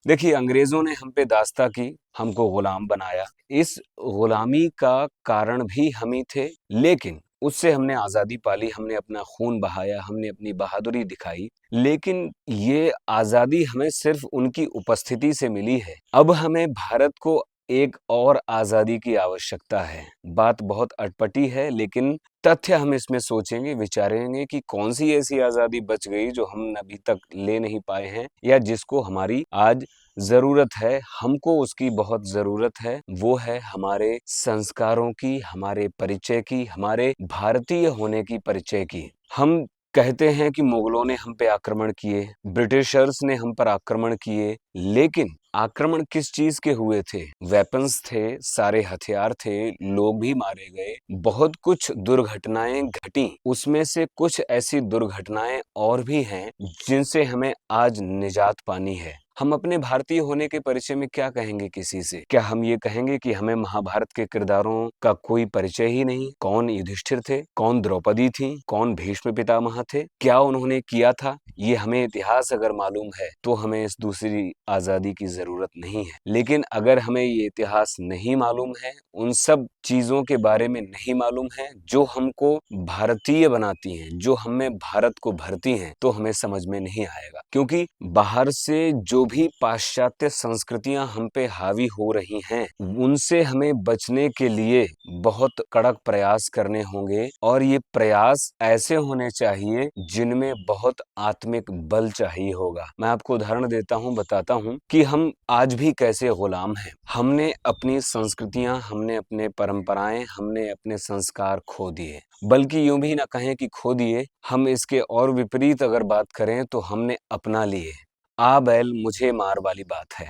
देखिए, अंग्रेज़ों ने हम पे दास्ता की, हमको गुलाम बनाया। इस गुलामी का कारण भी हम ही थे, लेकिन उससे हमने आज़ादी पाली, हमने अपना खून बहाया, हमने अपनी बहादुरी दिखाई। लेकिन ये आज़ादी हमें सिर्फ़ उनकी उपस्थिति से मिली है। अब हमें भारत को एक और आज़ादी की आवश्यकता है। बात बहुत अटपटी है, लेकिन तथ्य हम इसमें सोचेंगे, विचारेंगे कि कौन-सी ऐसी आज़ादी बच गई जो हम अभी तक ले नहीं पाए हैं या जिसको हमारी आज ज़रूरत है, हमको उसकी बहुत ज़रूरत है। वो है हमारे संस्कारों की, हमारे परिचय की, हमारे भारतीय होने की परिचय की। हम कहते हैं कि मुगलों ने हम पे आक्रमण किए, ब्रिटिशर्स ने हम पर आक्रमण किए, लेकिन आक्रमण किस चीज़ के हुए थे? वेपन्स थे, सारे हथियार थे, लोग भी मारे गए, बहुत कुछ दुर्घटनाएँ घटीं। उसमें से कुछ ऐसी दुर्घटनाएँ और भी हैं, जिनसे हमें आज निजात पानी है। हम अपने भारतीय होने के परिचय में क्या कहेंगे किसी से? क्या हम ये कहेंगे कि हमें महाभारत के किरदारों का कोई परिचय ही नहीं? कौन युधिष्ठिर थे? कौन द्रौपदी थीं? कौन भीष्म पितामह थे? क्या उन्होंने किया था? ये हमें इतिहास अगर मालूम है, तो हमें इस दूसरी आज़ादी की ज़रूरत नहीं है। लेकिन अगर हमें ये इतिहास नहीं मालूम है, उन सब चीज़ों के बारे में नहीं मालूम है, जो हमको भारतीय बनाती हैं, जो हम में भारत को भरती हैं, तो हमें समझ में नहीं आएगा। क्योंकि बाहर से जो भी पाश्चात्य संस्कृतियाँ हम पे हावी हो रही हैं, उनसे हमें बचने के लिए बहुत कड़क प्रयास करने होंगे और ये प्रयास ऐसे होने चाहिए जिनमें बहुत आत्मिक बल चाहिए होगा। मैं आपको उदाहरण देता हूँ, बताता हूँ कि हम आज भी कैसे गुलाम हैं। हमने अपनी संस्कृतियाँ, हमने अपने परंपराएँ, हमने अपने संस्कार खो दिए। बल्कि यूँ भी ना कहें कि खो दिए, हम इसके और विपरीत अगर बात करें तो हमने अपना लिए। आ बैल मुझे मार वाली बात है।